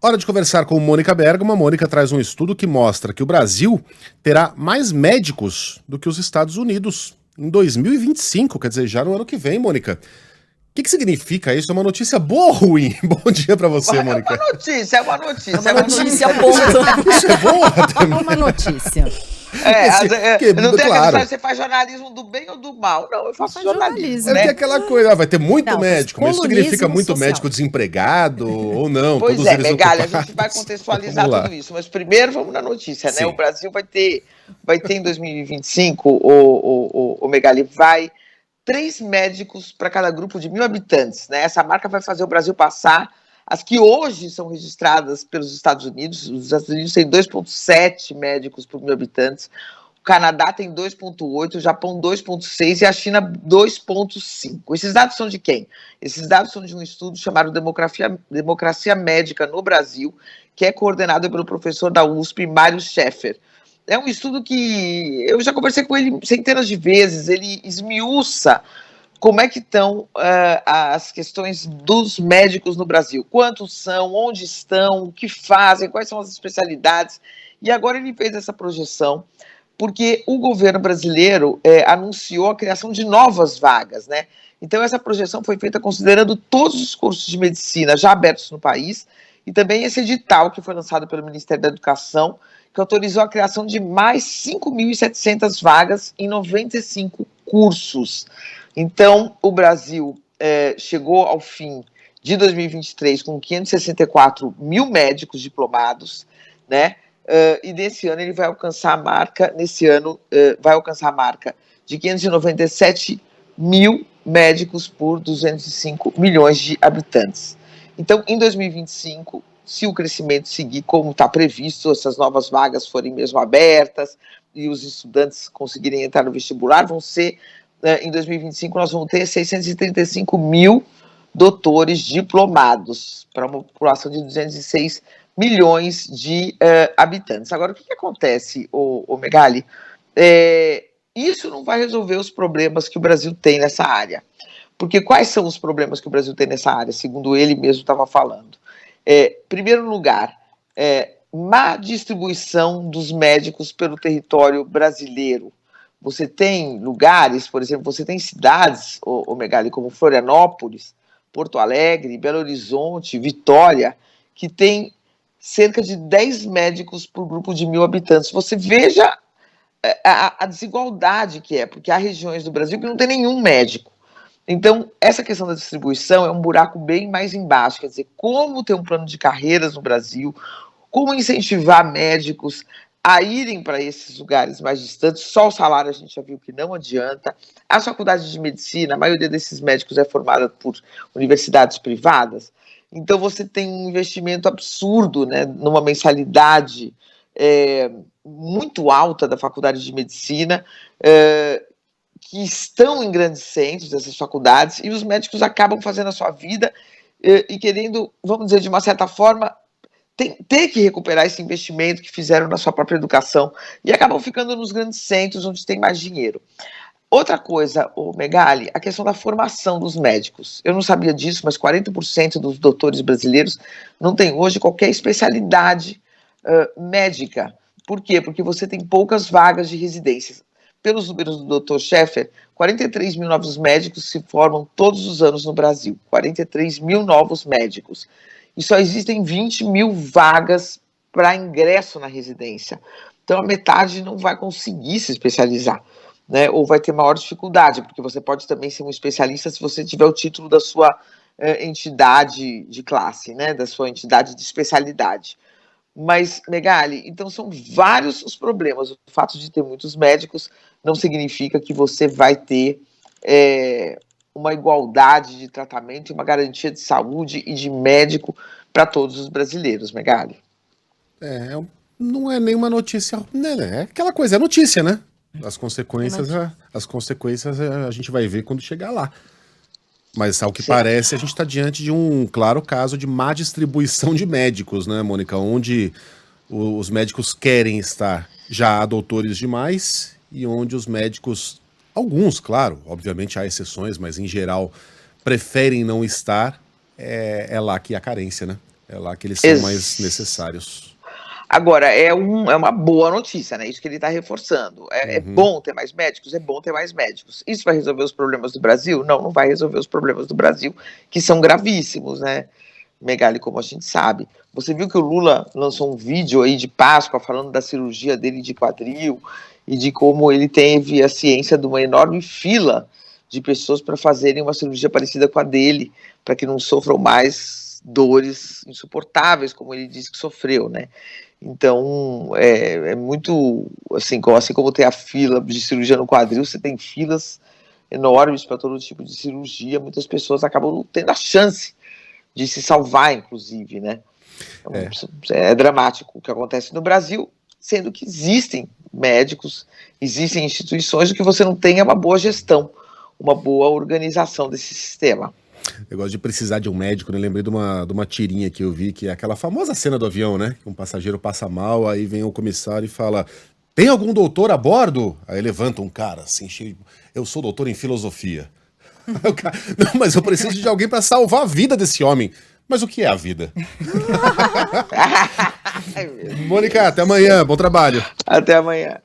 Hora de conversar com Mônica Bergamo. A Mônica traz um estudo que mostra que o Brasil terá mais médicos do que os Estados Unidos em 2025, quer dizer, já no ano que vem, Mônica. O que significa isso? É uma notícia boa ou ruim? Bom dia pra você, Mônica. É uma notícia. É uma notícia, ponto. Isso é boa também. É uma notícia. Não tem claro. aquela, você faz jornalismo do bem ou do mal. Não, eu faço jornalismo, É né? que aquela coisa, vai ter muito Não, médico, mas isso significa muito social. médico desempregado ou não? Pois todos é, eles Megali, a ocupados. gente vai contextualizar Vamos lá. tudo isso. Mas primeiro vamos na notícia, né? Sim. O Brasil vai ter em 2025, o Megali, vai 3 médicos para cada grupo de 1.000 habitantes, né? Essa marca vai fazer o Brasil passar as que hoje são registradas pelos Estados Unidos. Os Estados Unidos têm 2,7 médicos por 1.000 habitantes. O Canadá tem 2,8, o Japão 2,6 e a China 2,5. Esses dados são de quem? Esses dados são de um estudo chamado Democracia Médica no Brasil, que é coordenado pelo professor da USP, Mário Scheffer. É um estudo que eu já conversei com ele centenas de vezes, ele esmiuça como é que estão as questões dos médicos no Brasil. Quantos são, onde estão, o que fazem, quais são as especialidades. E agora ele fez essa projeção porque o governo brasileiro anunciou a criação de novas vagas, né? Então, essa projeção foi feita considerando todos os cursos de medicina já abertos no país e também esse edital que foi lançado pelo Ministério da Educação, que autorizou a criação de mais 5.700 vagas em 95 cursos. Então, o Brasil chegou ao fim de 2023 com 564 mil médicos diplomados, né? E nesse ano ele vai alcançar a marca, de 597 mil médicos por 205 milhões de habitantes. Então, em 2025, se o crescimento seguir como está previsto, essas novas vagas forem mesmo abertas e os estudantes conseguirem entrar no vestibular, vão ser, em 2025, nós vamos ter 635 mil doutores diplomados para uma população de 206 milhões de habitantes. Agora, o que acontece, o Megali? Isso não vai resolver os problemas que o Brasil tem nessa área. Porque quais são os problemas que o Brasil tem nessa área, segundo ele mesmo estava falando? Primeiro lugar, má distribuição dos médicos pelo território brasileiro. Você tem lugares, por exemplo, você tem cidades, o Megali, como Florianópolis, Porto Alegre, Belo Horizonte, Vitória, que tem cerca de 10 médicos por grupo de 1.000 habitantes. Você veja a desigualdade que é, porque há regiões do Brasil que não tem nenhum médico. Então, essa questão da distribuição é um buraco bem mais embaixo, quer dizer, como ter um plano de carreiras no Brasil, como incentivar médicos a irem para esses lugares mais distantes. Só o salário a gente já viu que não adianta. As faculdades de medicina, a maioria desses médicos é formada por universidades privadas, então você tem um investimento absurdo, né, numa mensalidade muito alta da faculdade de medicina, que estão em grandes centros, essas faculdades, e os médicos acabam fazendo a sua vida e querendo, vamos dizer, de uma certa forma, ter que recuperar esse investimento que fizeram na sua própria educação e acabam ficando nos grandes centros onde tem mais dinheiro. Outra coisa, o Megali, a questão da formação dos médicos. Eu não sabia disso, mas 40% dos doutores brasileiros não têm hoje qualquer especialidade médica. Por quê? Porque você tem poucas vagas de residências. Pelos números do Dr. Scheffer, 43 mil novos médicos se formam todos os anos no Brasil. 43 mil novos médicos. E só existem 20 mil vagas para ingresso na residência. Então, a metade não vai conseguir se especializar, né? Ou vai ter maior dificuldade, porque você pode também ser um especialista se você tiver o título da sua entidade de classe, né? Da sua entidade de especialidade. Mas, Megali, então são vários os problemas. O fato de ter muitos médicos não significa que você vai ter uma igualdade de tratamento e uma garantia de saúde e de médico para todos os brasileiros, Megali. Não é nenhuma notícia, né? É aquela coisa, é notícia, né? As consequências a gente vai ver quando chegar lá. Mas, ao que parece, a gente está diante de um claro caso de má distribuição de médicos, né, Mônica? Onde os médicos querem estar, já há doutores demais, e onde os médicos, alguns, claro, obviamente há exceções, mas em geral preferem não estar, é lá que há carência, né? É lá que eles são mais necessários. Agora, é uma boa notícia, né? Isso que ele está reforçando. É bom ter mais médicos? É bom ter mais médicos. Isso vai resolver os problemas do Brasil? Não, não vai resolver os problemas do Brasil, que são gravíssimos, né? Megali, como a gente sabe. Você viu que o Lula lançou um vídeo aí de Páscoa falando da cirurgia dele de quadril e de como ele teve a ciência de uma enorme fila de pessoas para fazerem uma cirurgia parecida com a dele, para que não sofram mais dores insuportáveis, como ele disse que sofreu, né? Então, é muito, assim como tem a fila de cirurgia no quadril, você tem filas enormes para todo tipo de cirurgia, muitas pessoas acabam tendo a chance de se salvar, inclusive, né? É dramático o que acontece no Brasil, sendo que existem médicos, existem instituições, o que você não tem é uma boa gestão, uma boa organização desse sistema. Negócio de precisar de um médico, né? Lembrei de uma tirinha que eu vi, que é aquela famosa cena do avião, né? Que um passageiro passa mal, aí vem o comissário e fala: tem algum doutor a bordo? Aí levanta um cara assim, cheio. Eu sou doutor em filosofia. Cara, não, mas eu preciso de alguém para salvar a vida desse homem. Mas o que é a vida? Mônica, até amanhã. Bom trabalho. Até amanhã.